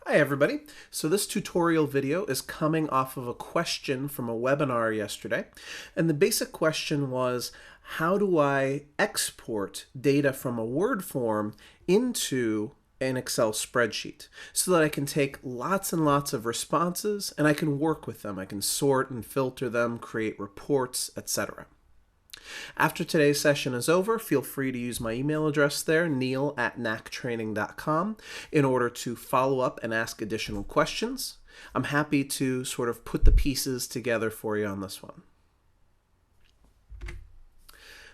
Hi everybody. So this tutorial video is coming off of a question from a webinar yesterday. And the basic question was, how do I export data from a Word form into an Excel spreadsheet so that I can take lots and lots of responses and I can work with them. I can sort and filter them, create reports, etc. After today's session is over, feel free to use my email address there, neil@nactraining.com, in order to follow up and ask additional questions. I'm happy to sort of put the pieces together for you on this one.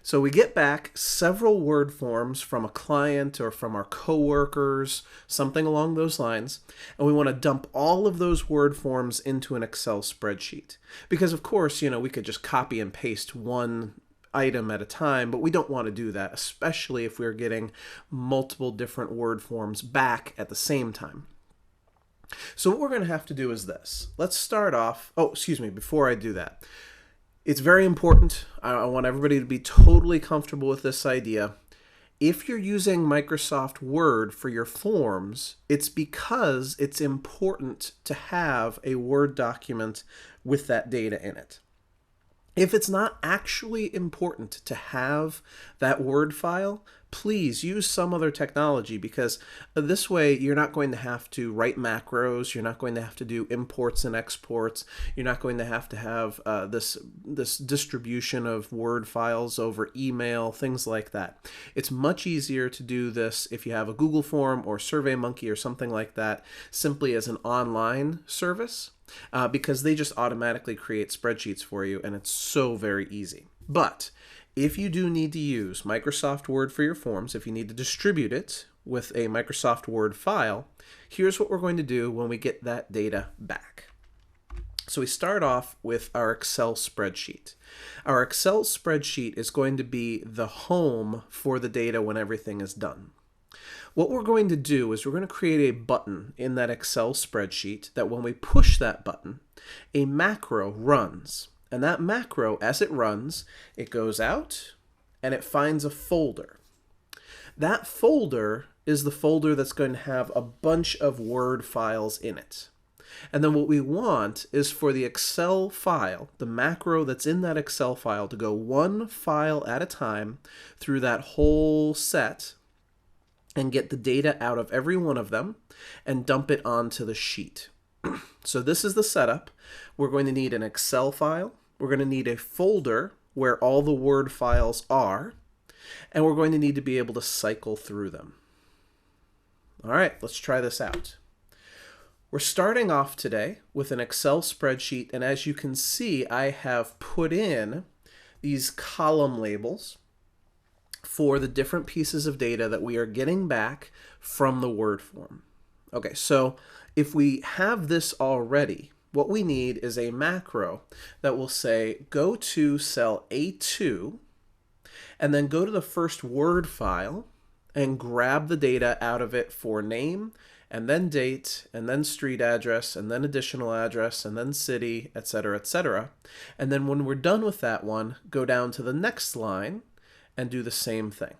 So we get back several Word forms from a client or from our coworkers, something along those lines, and we want to dump all of those Word forms into an Excel spreadsheet. Because of course, we could just copy and paste one item at a time, but we don't want to do that, especially if we're getting multiple different Word forms back at the same time. So what we're going to have to do is this. Let's start off, before I do that, it's very important. I want everybody to be totally comfortable with this idea. If you're using Microsoft Word for your forms, it's because it's important to have a Word document with that data in it. If it's not actually important to have that Word file, please use some other technology, because this way you're not going to have to write macros, you're not going to have to do imports and exports, you're not going to have this distribution of Word files over email, things like that. It's much easier to do this if you have a Google form or SurveyMonkey or something like that, simply as an online service. Because they just automatically create spreadsheets for you, and it's so very easy. But if you do need to use Microsoft Word for your forms, if you need to distribute it with a Microsoft Word file, here's what we're going to do when we get that data back. So we start off with our Excel spreadsheet. Our Excel spreadsheet is going to be the home for the data when everything is done. What we're going to do is we're going to create a button in that Excel spreadsheet that when we push that button, a macro runs. And that macro, as it runs, it goes out and it finds a folder. That folder is the folder that's going to have a bunch of Word files in it. And then what we want is for the Excel file, the macro that's in that Excel file, to go one file at a time through that whole set and get the data out of every one of them and dump it onto the sheet. So this is the setup. We're going to need an Excel file. We're going to need a folder where all the Word files are, and we're going to need to be able to cycle through them. All right, let's try this out. We're starting off today with an Excel spreadsheet, and as you can see, I have put in these column labels for the different pieces of data that we are getting back from the Word form. Okay, so if we have this already, what we need is a macro that will say go to cell A2 and then go to the first Word file and grab the data out of it for name and then date and then street address and then additional address and then city, etc., etc. And then when we're done with that one, go down to the next line and do the same thing.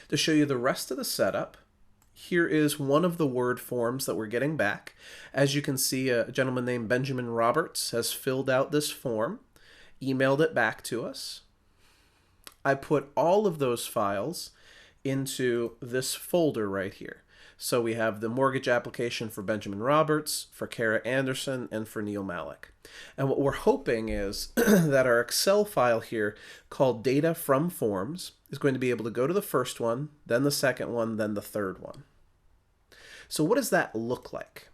To show you the rest of the setup, here is one of the Word forms that we're getting back. As you can see, a gentleman named Benjamin Roberts has filled out this form, emailed it back to us. I put all of those files into this folder right here. So we have the mortgage application for Benjamin Roberts, for Kara Anderson, and for Neil Malek. And what we're hoping is that our Excel file here called Data from Forms is going to be able to go to the first one, then the second one, then the third one. So what does that look like?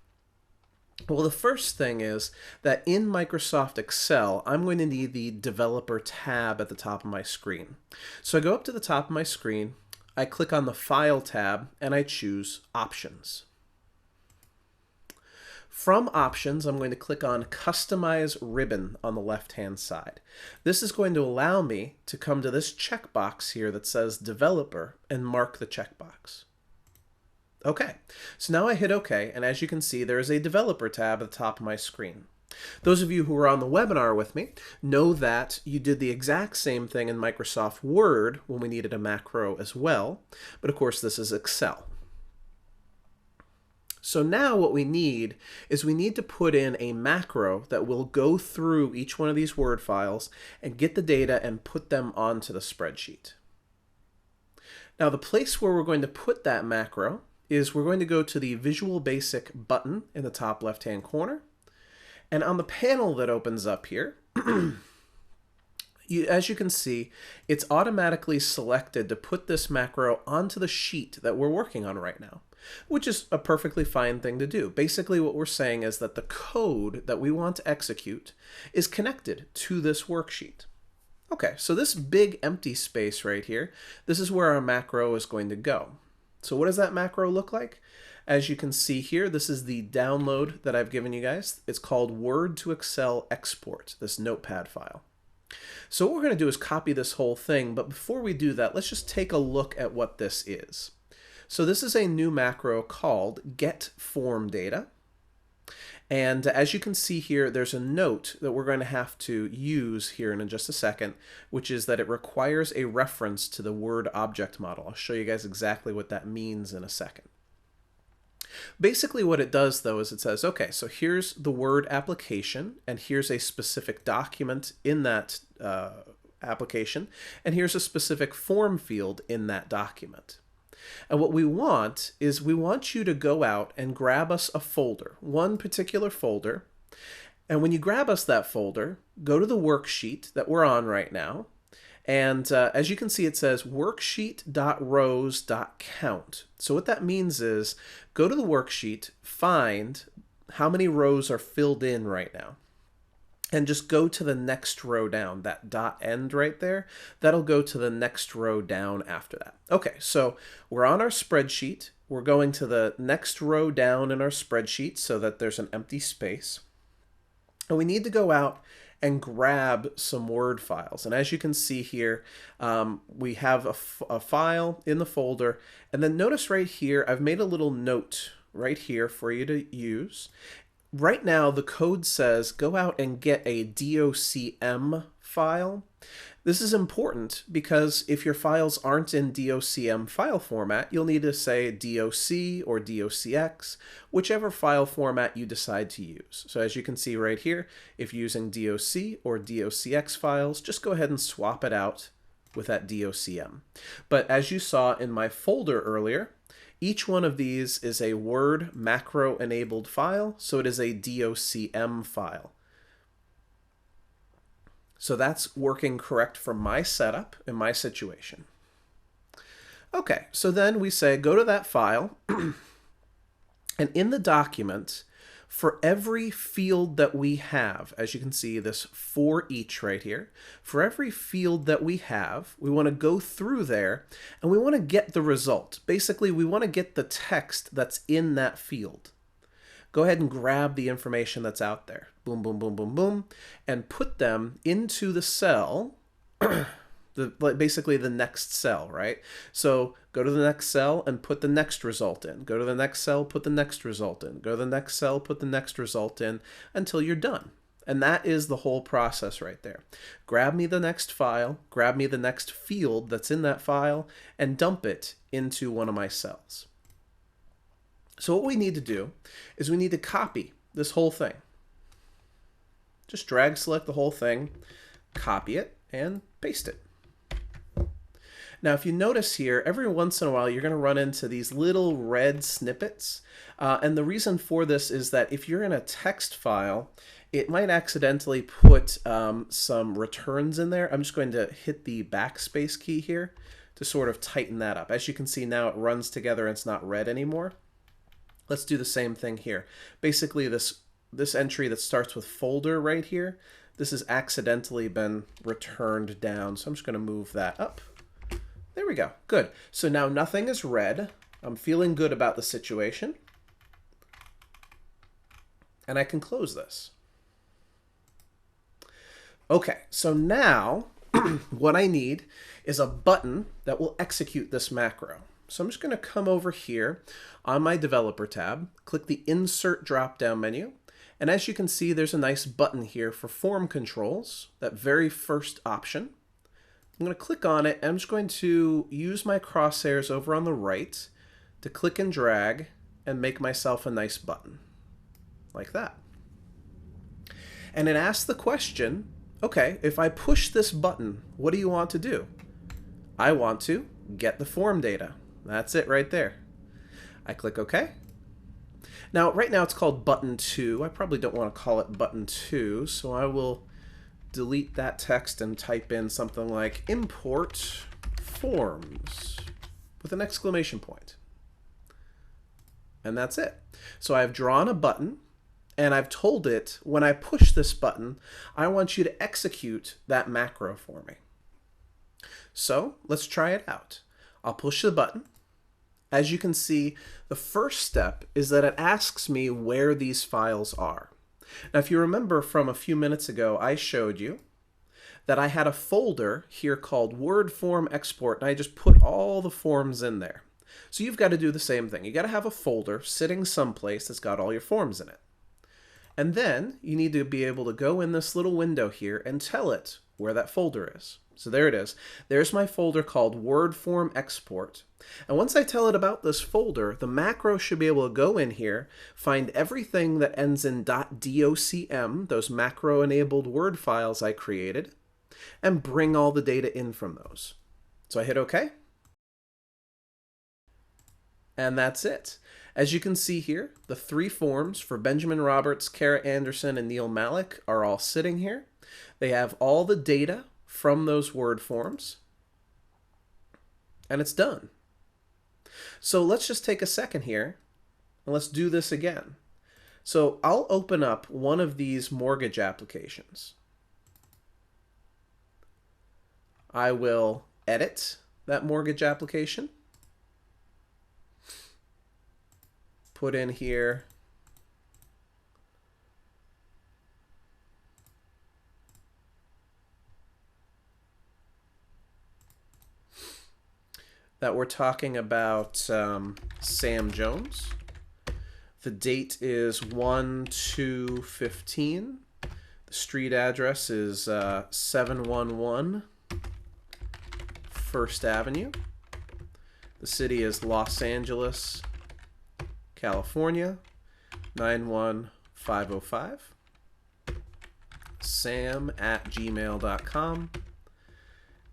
Well, the first thing is that in Microsoft Excel, I'm going to need the Developer tab at the top of my screen. So I go up to the top of my screen, I click on the File tab, and I choose Options. From Options, I'm going to click on Customize Ribbon on the left-hand side. This is going to allow me to come to this checkbox here that says Developer and mark the checkbox. Okay, so now I hit OK, and as you can see, there is a Developer tab at the top of my screen. Those of you who were on the webinar with me know that you did the exact same thing in Microsoft Word when we needed a macro as well, but of course this is Excel. So now what we need is we need to put in a macro that will go through each one of these Word files and get the data and put them onto the spreadsheet. Now the place where we're going to put that macro is we're going to go to the Visual Basic button in the top left-hand corner. And on the panel that opens up here, as you can see, it's automatically selected to put this macro onto the sheet that we're working on right now, which is a perfectly fine thing to do. Basically, what we're saying is that the code that we want to execute is connected to this worksheet. Okay, so this big empty space right here, this is where our macro is going to go. So what does that macro look like? As you can see here, this is the download that I've given you guys. It's called Word to Excel Export, this notepad file. So what we're going to do is copy this whole thing, but before we do that, let's just take a look at what this is. So this is a new macro called Get Form Data. And as you can see here, there's a note that we're going to have to use here in just a second, which is that it requires a reference to the Word object model. I'll show you guys exactly what that means in a second. Basically what it does though is it says, okay, so here's the Word application and here's a specific document in that application and here's a specific form field in that document. And what we want is we want you to go out and grab us a folder, one particular folder. And when you grab us that folder, go to the worksheet that we're on right now. And as you can see, it says worksheet.rows.count. So what that means is go to the worksheet, find how many rows are filled in right now, and just go to the next row down, that dot end right there. That'll go to the next row down after that. Okay, so we're on our spreadsheet. We're going to the next row down in our spreadsheet so that there's an empty space. And we need to go out and grab some Word files. And as you can see here, we have a file in the folder. And then notice right here, I've made a little note right here for you to use. Right now, the code says go out and get a docm file. This is important because if your files aren't in docm file format, you'll need to say doc or docx, whichever file format you decide to use. So as you can see right here, if you're using doc or docx files, just go ahead and swap it out with that docm. But as you saw in my folder earlier, each one of these is a Word macro-enabled file, so it is a docm file. So that's working correct for my setup and my situation. Okay, so then we say go to that file, and in the document, for every field that we have, as you can see, this for each right here, for every field that we have, we want to go through there and we want to get the result. Basically, we want to get the text that's in that field. Go ahead and grab the information that's out there. Boom, boom, boom, boom, boom, and put them into the cell, basically the next cell, right? So go to the next cell and put the next result in. Go to the next cell, put the next result in. Go to the next cell, put the next result in until you're done. And that is the whole process right there. Grab me the next file, grab me the next field that's in that file, and dump it into one of my cells. So what we need to do is we need to copy this whole thing. Just drag select the whole thing, copy it, and paste it. Now, if you notice here, every once in a while, you're going to run into these little red snippets. And the reason for this is that if you're in a text file, it might accidentally put some returns in there. I'm just going to hit the backspace key here to sort of tighten that up. As you can see now, it runs together and it's not red anymore. Let's do the same thing here. Basically, this entry that starts with folder right here, this has accidentally been returned down. So I'm just going to move that up. There we go. Good. So now nothing is red. I'm feeling good about the situation. And I can close this. Okay, so now what I need is a button that will execute this macro. So I'm just going to come over here on my developer tab, click the insert drop-down menu. And as you can see, there's a nice button here for form controls, that very first option. I'm going to click on it, and I'm just going to use my crosshairs over on the right to click and drag and make myself a nice button, like that. And it asks the question, okay, if I push this button, what do you want to do? I want to get the form data. That's it right there. I click OK. Now, right now it's called button 2. I probably don't want to call it button 2, so I will delete that text and type in something like import forms with an exclamation point. And that's it. So I've drawn a button, and I've told it, when I push this button, I want you to execute that macro for me. So let's try it out. I'll push the button. As you can see, the first step is that it asks me where these files are. Now, if you remember from a few minutes ago, I showed you that I had a folder here called Word Form Export, and I just put all the forms in there. So you've got to do the same thing. You've got to have a folder sitting someplace that's got all your forms in it. And then you need to be able to go in this little window here and tell it where that folder is. So there it is. There's my folder called Word Form Export. And once I tell it about this folder, the macro should be able to go in here, find everything that ends in .docm, those macro-enabled Word files I created, and bring all the data in from those. So I hit OK. And that's it. As you can see here, the 3 forms for Benjamin Roberts, Kara Anderson, and Neil Malek are all sitting here. They have all the data from those word forms, and it's done. So let's just take a second here, and let's do this again. So I'll open up one of these mortgage applications. I will edit that mortgage application. Put in here that we're talking about Sam Jones. The date is 1/2/15. The street address is 711 First Avenue. The city is Los Angeles, California, 91505. sam@gmail.com.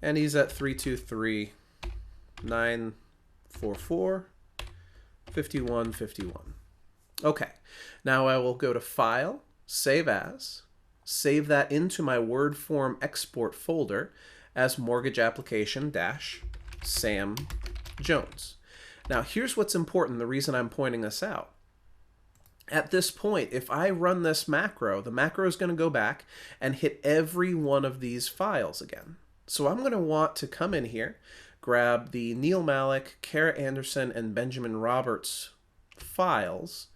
And he's at 323-944-5151. Okay, now I will go to File, Save As, save that into my Word Form Export folder as Mortgage Application Sam Jones. Now here's what's important, the reason I'm pointing this out. At this point, if I run this macro, the macro is going to go back and hit every one of these files again. So I'm going to want to come in here, grab the Neil Malek, Kara Anderson, and Benjamin Roberts files,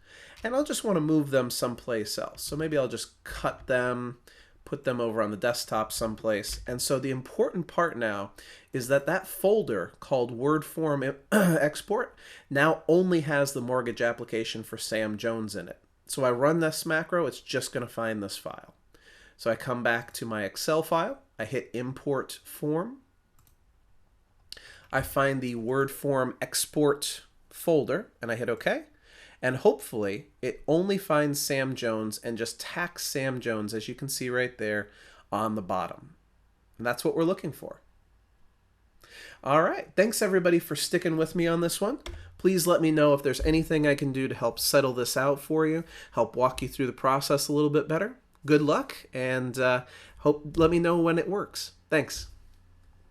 and I'll just want to move them someplace else. So maybe I'll just cut them, put them over on the desktop someplace. And so the important part now is that that folder called Word Form Export now only has the mortgage application for Sam Jones in it. So I run this macro, it's just going to find this file. So I come back to my Excel file, I hit Import Form, I find the Word Form Export folder, and I hit OK. And hopefully it only finds Sam Jones and just tacks Sam Jones, as you can see right there on the bottom. And that's what we're looking for. All right, thanks everybody for sticking with me on this one. Please let me know if there's anything I can do to help settle this out for you, help walk you through the process a little bit better. Good luck, and let me know when it works. Thanks.